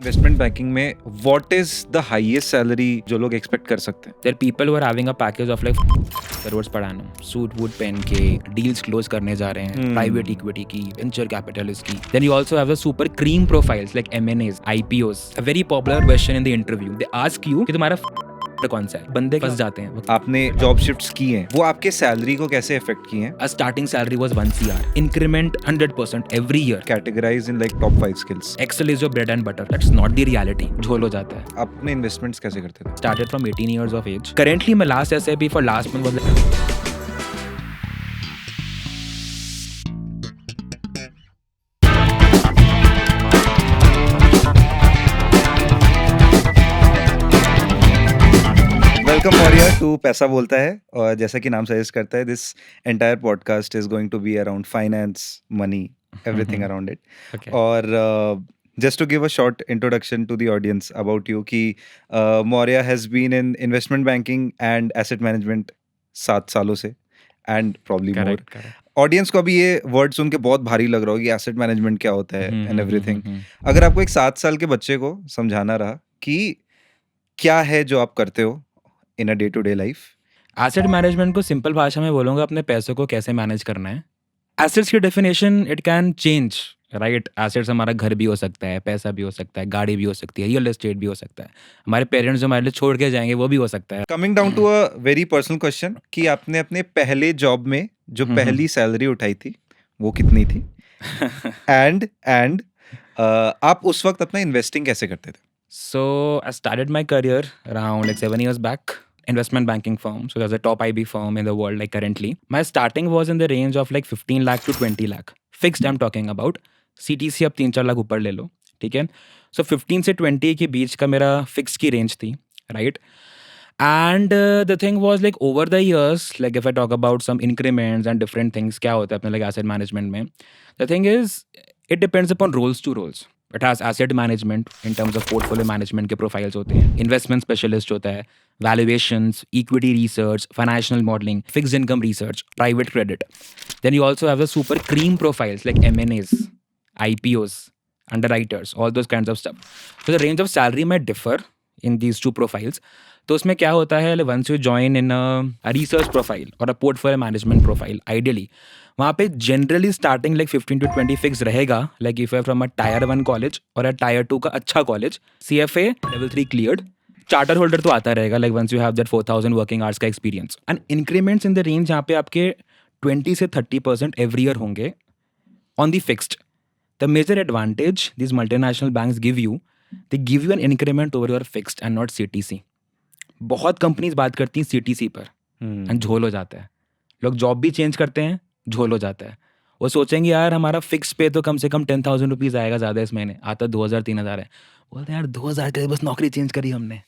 Investment banking में what is the highest salary जो लोग एक्सपेक्ट कर सकते हैं? There are people who are having a package of like crores per annum, suit वूट पहन के डील्स क्लोज करने जा रहे हैं, प्राइवेट इक्विटी की, वेंचर कैपिटलिस्ट की. Then you also have the super cream profiles like M&As, IPOs. A very popular question in the interview. They ask you कि तुम्हारा कौन सा है. बंदे फंस जाते हैं. आपने जॉब शिफ्ट्स की हैं, वो आपके सैलरी को कैसे अफेक्ट किए हैं? A starting salary was 1 CR. Increment 100% every year. Categorise in like top 5 skills. Excel is your bread and butter. That's not the reality. झोल हो जाता है. आपने इन्वेस्टमेंट्स कैसे करते थे? Started from 18 years of age. Currently my last SIP for last month was like welcome Maurya to पैसा बोलता है. और जैसा कि नाम सजेस्ट करता है, this entire podcast is going to be around finance, money, everything around it. okay. और just to give a short introduction to the audience about you कि Maurya has been in investment banking and asset management 7 सालों से and probably more. Correct. Audience को अभी ये word सुन के बहुत भारी लग रहा हो कि एसेट मैनेजमेंट क्या होता है एंड एवरीथिंग. अगर आपको एक 7 साल के बच्चे को समझाना रहा कि क्या है जो आप करते हो in a day to day life. Asset management को सिंपल भाषा में बोलूँगा अपने पैसों को कैसे मैनेज करना है. एसेट्स की definition it can change, right. Assets हमारा घर भी हो सकता है, पैसा भी हो सकता है, गाड़ी भी हो सकती है, रियल एस्टेट भी हो सकता है, हमारे पेरेंट्स जो हमारे लिए छोड़ के जाएंगे वो भी हो सकता है. Coming down to a very personal question कि आपने अपने पहले जॉब में जो पहली सैलरी उठाई थी वो कितनी थी? एंड आप उस वक्त अपना इन्वेस्टिंग कैसे करते थे? So I started my career around like 7 years back. Investment banking firm. So there's a top IB firm in the world like currently. My starting was in the range of like 15 lakh to 20 lakh. Fixed I'm talking about. CTC अब 3-4 लाख ऊपर ले लो, ठीक है. So 15 से 20 के बीच का मेरा fix की रेंज थी, right? And the thing was like over the years, like if I talk about some increments and different things, क्या होता है अपने like asset management में. The thing is, it depends upon roles to roles. It has asset management in terms of portfolio management के profiles होते हैं, investment specialist होता है, valuations, equity research, financial modeling, fixed income research, private credit. Then you also have the super cream profiles like M&As, IPOs, underwriters, all those kinds of stuff. So the range of salary might differ in these two profiles. तो उसमें क्या होता है, once you join in a research profile or a portfolio management profile, ideally, वहाँ पे generally starting like 15 to 20 fix रहेगा. Like if I from a tier 1 college और a tier 2 का अच्छा college, CFA level 3 cleared, charter holder तो आता रहेगा like once you have that 4000 working hours का experience. And increments in the range यहाँ पे आपके 20 से 30% एवरी ईयर होंगे on the fixed. The major advantage this multinational banks give you, they give you an increment over your fixed and not CTC. बहुत companies बात करती हैं CTC पर एंड झोल हो जाता है. लोग जॉब भी चेंज करते हैं, झोल हो जाता है. वो सोचेंगे यार हमारा फिक्स पे तो कम से कम 10,000 रुपीज़ आएगा, ज़्यादा इस महीने आता 2,000-3,000 है. बोलते हैं यार 2,000 के लिए बस नौकरी चेंज करी हमने,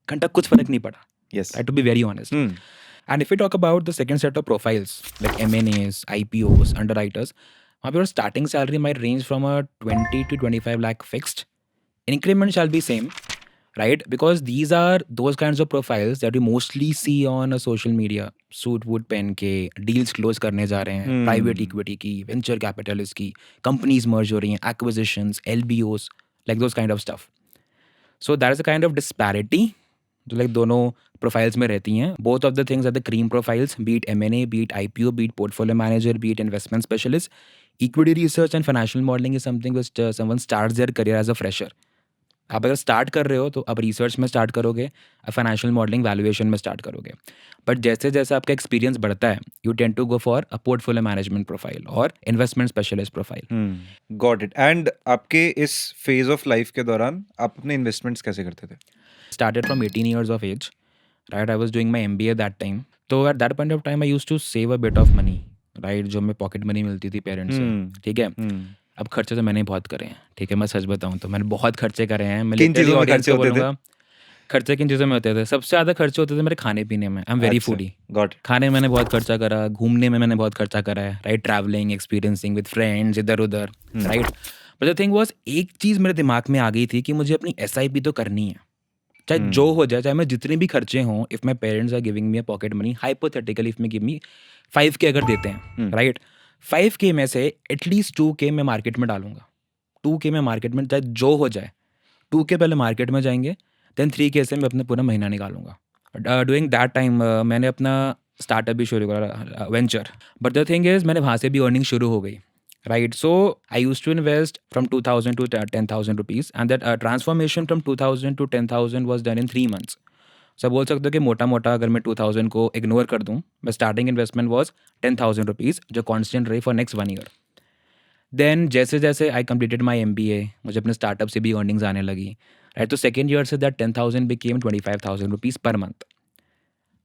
घंटा कुछ फर्क नहीं पड़ा. Yes. I have to be very honest. And if we talk about the second set of profiles like M&As, IPOs, underwriters, वहाँ पे your starting salary might range from a 20 to 25 lakh fixed. Increment shall be same, right? Because these are those kinds of profiles that we mostly see on a social media. Suit वूट पहन के deals close करने जा रहे हैं, private equity की, venture capitalist की, companies merge हो रही हैं, acquisitions, LBOs, like those kind of stuff. So that is a kind of disparity जो लाइक दोनों प्रोफाइल्स में रहती हैं. Both of the things are the cream profiles, be it M&A, be it IPO, be it portfolio manager, be it investment specialist. Equity research and financial modelling is something which someone starts their career as a fresher. आप अगर start कर रहे हो तो आप research में start करोगे, financial modelling valuation में स्टार्ट करोगे. बट जैसे जैसे आपका एक्सपीरियंस बढ़ता है, you tend to go for a portfolio management profile or investment specialist profile. Got it. And आपके इस फेज ऑफ लाइफ के दौरान आप अपने इन्वेस्टमेंट्स कैसे करते थे? Started from 18 years of age, right? I was doing my MBA that time. So at that point of time I used to save a bit of money, right? जो मैं pocket money मिलती थी parents से, ठीक है. अब खर्चे तो मैंने बहुत करे हैं, ठीक है. मैं सच बताऊं तो मैंने बहुत खर्चे करे हैं. मैं किन चीज़ों में खर्चे होते थे? खर्चे किन चीज़ों में होते थे? सबसे ज़्यादा खर्चे होते थे मेरे खाने पीने में. I am very foodie. Got. खाने में मैंने बहुत खर्चा करा, घूमने में मैंने बहुत खर्चा करा है, right. Travelling, experiencing with friends इधर उधर, right. But the thing was, एक चीज़ मेरे दिमाग में आ गई थी कि मुझे अपनी SIP तो करनी है, चाहे जो हो जाए, चाहे मैं जितने भी खर्चे हों. If my parents are giving me a pocket money, hypothetically if मैं गिव मी 5K अगर देते हैं, राइट, 5K में से एटलीस्ट 2K मैं मार्केट में डालूंगा. 2K में मार्केट में चाहे जो हो जाए 2K पहले मार्केट में जाएंगे, देन 3K से मैं अपना पूरा महीना निकालूंगा। डूइंग दैट टाइम मैंने अपना स्टार्टअप भी शुरू करा, venture. But the thing is मैंने वहाँ से भी अर्निंग शुरू हो गई, right? So I use to invest from 2000 to 10,000 rupees, and that transformation from 2000 to 10,000 was done in 3 months. So बोल सकते हो कि मोटा मोटा अगर मैं 2000 को इग्नोर कर दूँ, मैं स्टार्टिंग इन्वेस्टमेंट वॉज 10,000 rupees, जो कॉन्स्टेंट रही फॉर नेक्स्ट 1 year. देन जैसे जैसे आई कंप्लीटेड माई MBA, मुझे अपने स्टार्टअप से भी अर्निंग्स आने लगी, राइट? तो सेकेंड ईयर से that 10,000 became 25,000 rupees per month.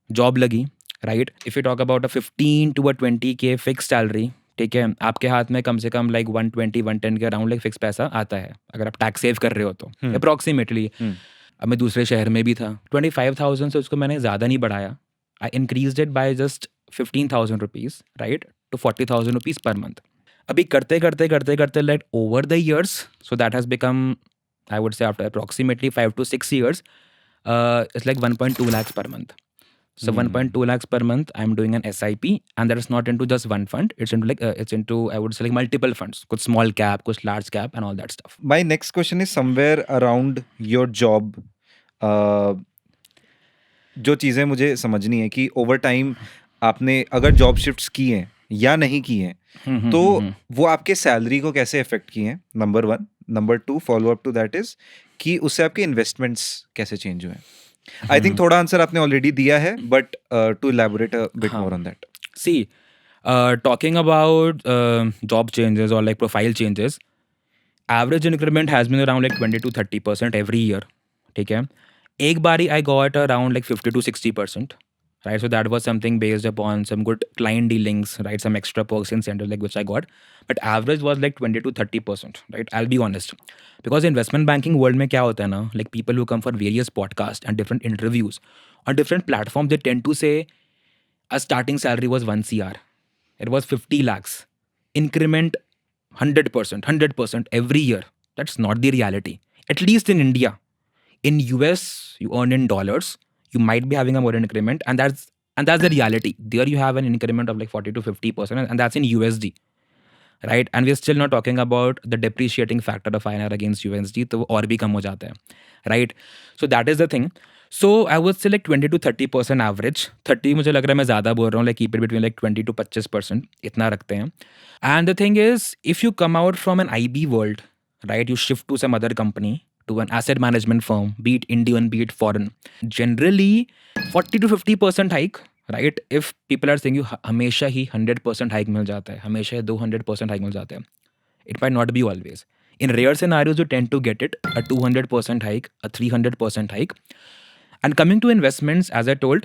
Job लगी, right? If you talk about a 15 to 20K fix salary, ठीक है, आपके हाथ में कम से कम लाइक 120-110 के अराउंड लाइक फिक्स पैसा आता है अगर आप टैक्स सेव कर रहे हो तो, अप्रॉक्सीमेटली. अब मैं दूसरे शहर में भी था. 25,000 से उसको मैंने ज़्यादा नहीं बढ़ाया. I increase it by just 15,000 rupees, right, to 40,000 rupees per month. अभी करते करते करते करते like over the years, so that has become, I would say after approximately 5 to 6 years, it's like 1.2 lakhs per month. So 1.2 lakhs per month, I'm doing an SIP, and that is not into just one fund. It's into like it's into, I would say, like multiple funds. कुछ small cap, कुछ large cap, and all that stuff. My next question is somewhere around your job. जो चीज़ें मुझे समझनी है कि over time आपने अगर जॉब शिफ्ट्स की हैं या नहीं की हैं, तो वो आपके सैलरी को कैसे अफेक्ट की हैं, number 1. Number 2, follow up to that is कि उससे आपके इन्वेस्टमेंट्स कैसे चेंज हुए हैं. आई थिंक थोड़ा आंसर आपने ऑलरेडी दिया है, but to elaborate a bit more on that. See, talking about job changes or like profile changes, average increment has been around like 20 to 30% every year. ठीक है, एक बारी I got around like 50 to 60%, right? So that was something based upon some good client dealings, right? Some extra perks incentives like which I got, but average was like 20 to 30%, right? I'll be honest, because investment banking world में क्या होता है ना, like people who come for various podcasts and different interviews on different platforms, they tend to say a starting salary was 1 CR. It was 50 lakhs. Increment 100% every year. That's not the reality. At least in India. In US, you earn in dollars. You might be having a more increment, and that's the reality. There you have an increment of like 40 to 50%, and that's in USD. Right? And we're still not talking about the depreciating factor of INR against USD, तो वो और भी कम हो जाता है. Right? So that is the thing. So I would say like 20 to 30% average. 30 मुझे लग रहा है मैं ज़्यादा बोल रहा हूँ, like keep it between like 20 to 25%, इतना रखते हैं. And the thing is, if you come out from an IB world, right, you shift to some other company, to an asset management firm, be it Indian, be it foreign, generally 40 to 50% hike, right? If people are saying you हमेशा ही 100% hike मिल जाता है, हमेशा ही 200% hike मिल जाता है, it might not be always. In rare scenarios, you tend to get it a 200% hike, a 300% hike. And coming to investments, as I told,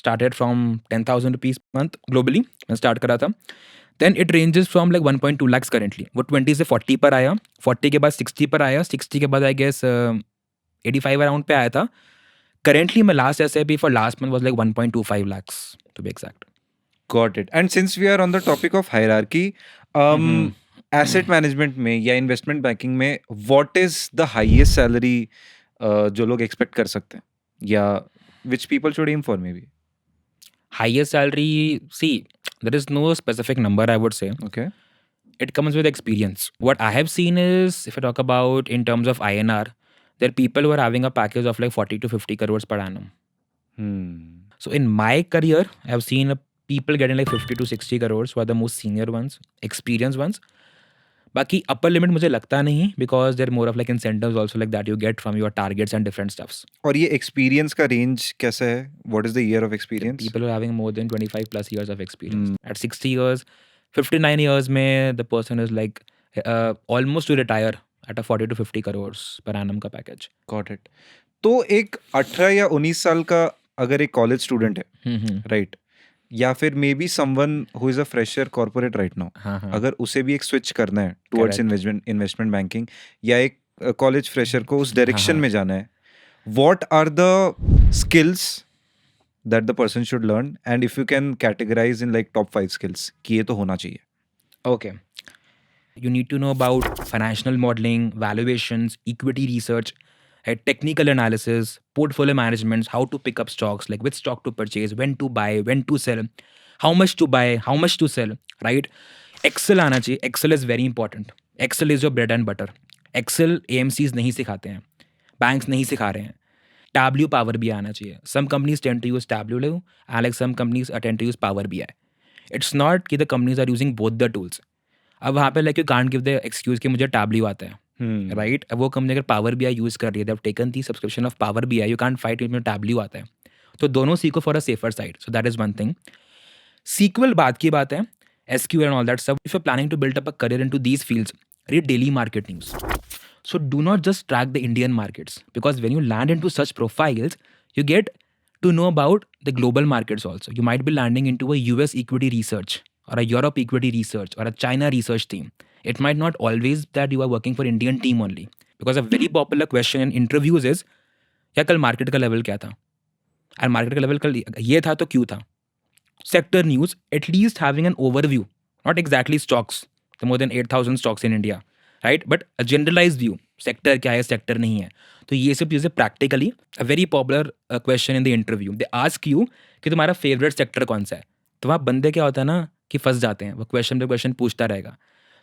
started from 10,000 rupees per month globally. मैं start करा था. Then it ranges from like 1.2 lakhs currently. वो 20 से 40 पर आया, 40 के बाद 60 पर आया, 60 के बाद I guess 85 अराउंड पे आया था. Currently my last SIP for last month was like 1.25 lakhs to be exact. Got it. And since we are on the topic of hierarchy, asset management में या investment banking में what is the highest salary जो लोग expect कर सकते हैं, या which people should aim for maybe? Highest salary, see, there is no specific number, I would say. Okay. It comes with experience. What I have seen is, if I talk about in terms of INR, there are people who are having a package of like 40 to 50 crores per annum. So in my career, I have seen people getting like 50 to 60 crores who are the most senior ones, experienced ones. बाकी upper limit मुझे लगता नहीं, because there are more of like incentives also like that you get from your targets and different stuffs. और ये experience का range कैसा है? What is the year of experience? People who are having more than 25 plus years of experience. At 60 years, 59 years में the person is like almost to retire at a 40 to 50 crores per annum का package. Got it. तो एक 18 या 19 साल का अगर एक college student है, राइट, या फिर may be someone who is a fresher corporate right now, अगर उसे भी एक स्विच करना है टुवर्ड्स इन्वेस्टमेंट बैंकिंग, या एक कॉलेज फ्रेशर को उस डायरेक्शन में जाना है, what are the skills that the person should learn, and if you can categorise in like top 5 skills कि ये तो होना चाहिए. Okay. You need to know about financial modeling, valuations, equity research, technical analysis, portfolio management, how to pick up stocks, like which stock to purchase, when to buy, when to sell, how much to buy, how much to sell, right? Excel आना चाहिए. Excel is very important. Excel is your bread and butter. Excel AMCs नहीं सिखाते हैं. Banks नहीं सिखा रहे हैं. Tableau Power BI आना चाहिए. Some companies tend to use Tableau and like some companies tend to use Power BI. It's not कि the companies are using both the tools. अब वहाँ पे like you can't give the excuse कि मुझे Tableau आता है. Right. अब वो कंपनी अगर पावर BI यूज़ कर रही है, they have taken the subscription of power BI, you can't fight में Tableau आता है. तो दोनों सीखो for a safer side. So that is one thing. SQL बाद की बात है, SQL and all that stuff. If you planning to build up a career into these fields, read daily market news. So do not just track the Indian markets, because when you land into such profiles, you get to know about the global markets also. You might be landing into a US equity research or a Europe equity research or a China research team. It might not always that you are working for Indian team only, because a very popular question in interviews is, या कल market का level क्या था, और market का level कल ये था तो क्यों था. Sector news, at least having an overview, not exactly stocks, the more than 8,000 stocks in India, right, but a generalise view, sector क्या है, सेक्टर नहीं है. तो ये सब चीज़ें practically a very popular question in the interview. They ask you कि तुम्हारा फेवरेट सेक्टर कौन सा है. तो वहाँ बंदे क्या होता है ना कि फंस जाते हैं, वो क्वेश्चन पे क्वेश्चन पूछता रहेगा.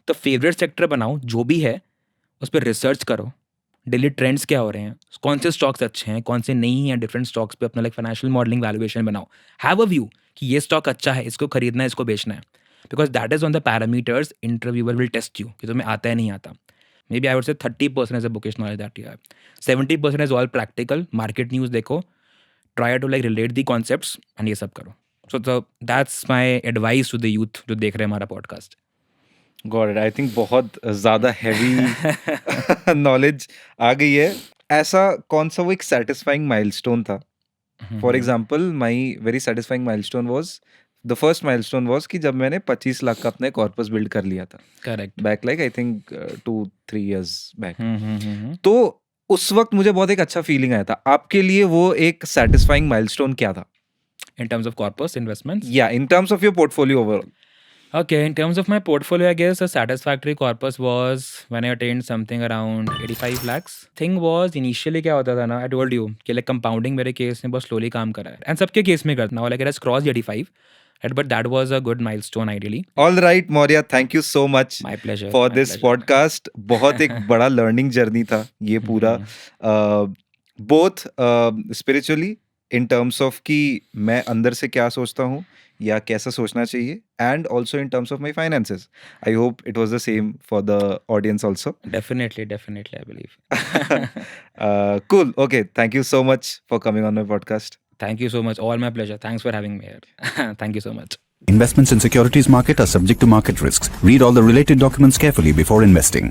तो फेवरेट सेक्टर बनाओ जो भी है, उस पर रिसर्च करो, डेली ट्रेंड्स क्या हो रहे हैं, कौन से स्टॉक्स अच्छे हैं, कौन से नहीं हैं, डिफरेंट स्टॉक्स पे अपना लाइक फाइनेंशियल मॉडलिंग वैल्यूएशन बनाओ. हैव अ व्यू कि ये स्टॉक अच्छा है, इसको खरीदना है, इसको बेचना है. Because that is on the parameters interviewer will test you कि तुम्हें आता है नहीं आता. Maybe I would say 30% is a bookish knowledge that you have. 70% is all practical. Market news देखो. Try to like relate the concepts and ये सब करो. So that's my advice to the youth जो देख रहे हैं हमारा podcast. Got it. I think बहुत ज़्यादा heavy knowledge आ गई है. ऐसा कौन सा वो एक satisfying milestone था? For example, my very satisfying milestone was, the first milestone was कि जब मैंने 25 लाख का अपने कॉर्पस बिल्ड कर लिया था. Correct. Back like I think 2-3 years back. तो उस वक्त मुझे बहुत एक अच्छा फीलिंग आया था. आपके लिए वो एक सेटिस्फाइंग माइलस्टोन क्या था? In terms of corpus investments? Yeah, in terms of your portfolio overall. Okay, in terms of my portfolio, I guess a satisfactory corpus was when I attained something around 85 lakhs. Thing was, initially क्या होता था ना, I told you कि like compounding मेरे case में बहुत slowly काम करा है. And सबके केस में करता. Now like it has crossed 85. Right, but that was a good milestone ideally. All right, Maurya, thank you so much. My pleasure. For my this pleasure. podcast. बहुत एक बड़ा learning journey था ये पूरा. Both spiritually in terms of कि मैं अंदर से क्या सोचता हूँ या कैसा सोचना चाहिए, and also in terms of my finances. I hope it was the same for the audience also. Definitely, I believe. Cool. Okay, thank you so much for coming on my podcast. Thank you so much. All my pleasure. Thanks for having me here. Thank you so much. Investments in securities market are subject to market risks. Read all the related documents carefully before investing.